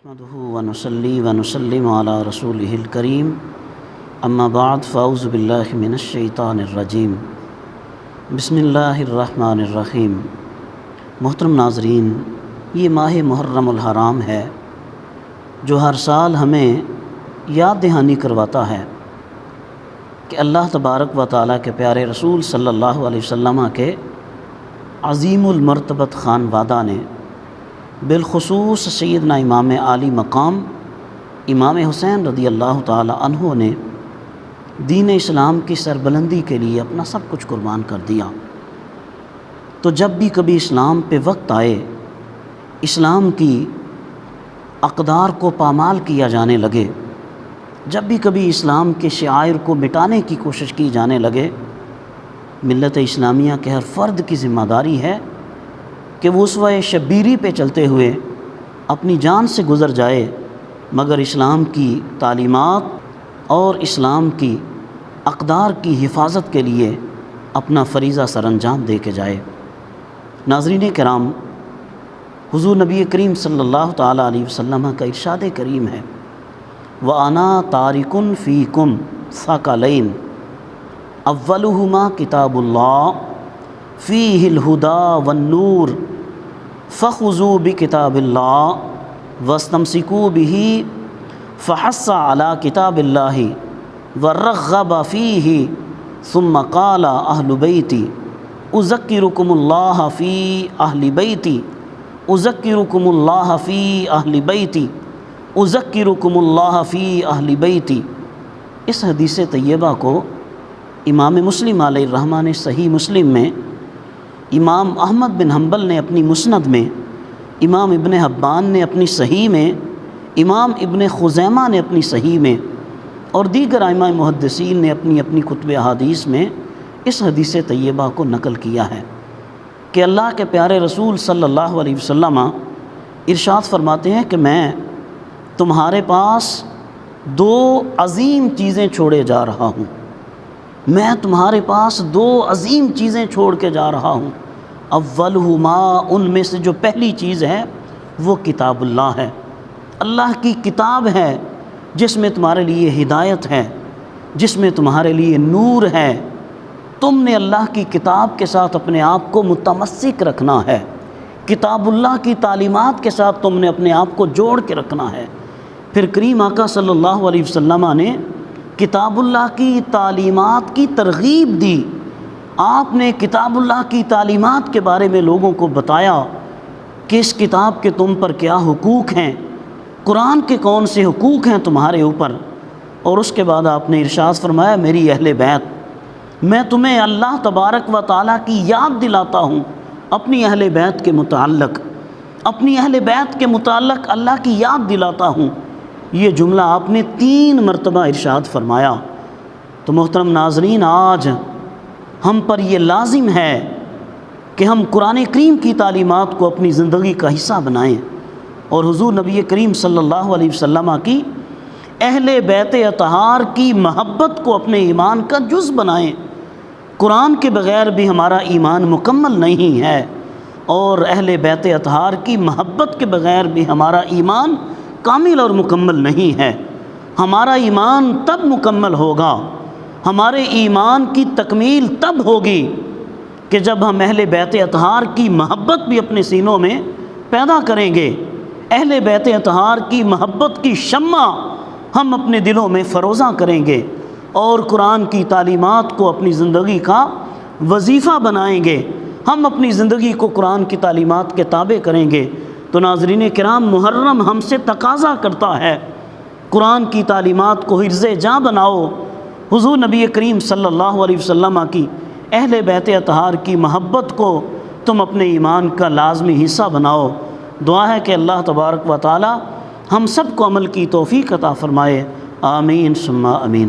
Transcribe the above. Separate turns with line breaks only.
نحمده ونصلي ونسلم على رسوله الكريم اما بعد فاعوذ باللہ من الشیطان الرجیم بسم اللہ الرحمن الرحیم۔ محترم ناظرین، یہ ماہ محرم الحرام ہے جو ہر سال ہمیں یاد دہانی کرواتا ہے کہ اللہ تبارک و تعالیٰ کے پیارے رسول صلی اللہ علیہ وسلم کے عظیم المرتبت خانوادہ نے، بالخصوص سیدنا امام عالی مقام امام حسین رضی اللہ تعالی عنہ نے دین اسلام کی سربلندی کے لیے اپنا سب کچھ قربان کر دیا۔ تو جب بھی کبھی اسلام پہ وقت آئے، اسلام کی اقدار کو پامال کیا جانے لگے، جب بھی کبھی اسلام کے شعائر کو مٹانے کی کوشش کی جانے لگے، ملت اسلامیہ کے ہر فرد کی ذمہ داری ہے کہ وہ اسوہ شبیری پہ چلتے ہوئے اپنی جان سے گزر جائے، مگر اسلام کی تعلیمات اور اسلام کی اقدار کی حفاظت کے لیے اپنا فریضہ سر انجام دے کے جائے۔ ناظرین کرام، حضور نبی کریم صلی اللہ تعالیٰ علیہ وسلم کا ارشاد کریم ہے، وَأَنَا تَارِكٌ فِيكُمْ ثَقَلَيْنِ اَوَّلُهُمَا کتاب اللہ فیہ الہدی والنور فخذوا بکتاب اللہ واستمسکوا بہ فحث علی کتاب اللہ ورغب فیہ ثم قال اہل بیتی اذکرکم اللہ فی اہل بیتی اذکرکم اللہ فی اہل بیتی اذکرکم اللہ فی اہل بیتی۔ اس حدیث طیبہ کو امام مسلم علیہ الرحمہ نے صحیح مسلم میں، امام احمد بن حنبل نے اپنی مسند میں، امام ابن حبان نے اپنی صحیح میں، امام ابن خزیمہ نے اپنی صحیح میں، اور دیگر ائمہ محدثین نے اپنی اپنی کتب احادیث میں اس حدیث طیبہ کو نقل کیا ہے کہ اللہ کے پیارے رسول صلی اللہ علیہ وسلم ارشاد فرماتے ہیں کہ میں تمہارے پاس دو عظیم چیزیں چھوڑے جا رہا ہوں، میں تمہارے پاس دو عظیم چیزیں چھوڑ کے جا رہا ہوں۔ اولہما، ان میں سے جو پہلی چیز ہے وہ کتاب اللہ ہے، اللہ کی کتاب ہے جس میں تمہارے لیے ہدایت ہے، جس میں تمہارے لیے نور ہے۔ تم نے اللہ کی کتاب کے ساتھ اپنے آپ کو متمسک رکھنا ہے، کتاب اللہ کی تعلیمات کے ساتھ تم نے اپنے آپ کو جوڑ کے رکھنا ہے۔ پھر کریم آقا صلی اللہ علیہ وسلم نے کتاب اللہ کی تعلیمات کی ترغیب دی، آپ نے کتاب اللہ کی تعلیمات کے بارے میں لوگوں کو بتایا کہ اس کتاب کے تم پر کیا حقوق ہیں، قرآن کے کون سے حقوق ہیں تمہارے اوپر۔ اور اس کے بعد آپ نے ارشاد فرمایا، میری اہل بیت، میں تمہیں اللہ تبارک و تعالیٰ کی یاد دلاتا ہوں اپنی اہل بیت کے متعلق، اپنی اہل بیت کے متعلق اللہ کی یاد دلاتا ہوں۔ یہ جملہ آپ نے 3 مرتبہ ارشاد فرمایا۔ تو محترم ناظرین، آج ہم پر یہ لازم ہے کہ ہم قرآن کریم کی تعلیمات کو اپنی زندگی کا حصہ بنائیں اور حضور نبی کریم صلی اللہ علیہ وسلم کی اہل بیت اطہار کی محبت کو اپنے ایمان کا جز بنائیں۔ قرآن کے بغیر بھی ہمارا ایمان مکمل نہیں ہے، اور اہل بیت اطہار کی محبت کے بغیر بھی ہمارا ایمان کامل اور مکمل نہیں ہے۔ ہمارا ایمان تب مکمل ہوگا، ہمارے ایمان کی تکمیل تب ہوگی کہ جب ہم اہل بیت اطہار کی محبت بھی اپنے سینوں میں پیدا کریں گے، اہل بیت اطہار کی محبت کی شمع ہم اپنے دلوں میں فروزاں کریں گے، اور قرآن کی تعلیمات کو اپنی زندگی کا وظیفہ بنائیں گے، ہم اپنی زندگی کو قرآن کی تعلیمات کے تابع کریں گے۔ تو ناظرین کرام، محرم ہم سے تقاضا کرتا ہے، قرآن کی تعلیمات کو حرز جاں بناؤ، حضور نبی کریم صلی اللہ علیہ وسلم کی اہل بیت اطہار کی محبت کو تم اپنے ایمان کا لازمی حصہ بناؤ۔ دعا ہے کہ اللہ تبارک و تعالی ہم سب کو عمل کی توفیق عطا فرمائے، آمین ثم آمین۔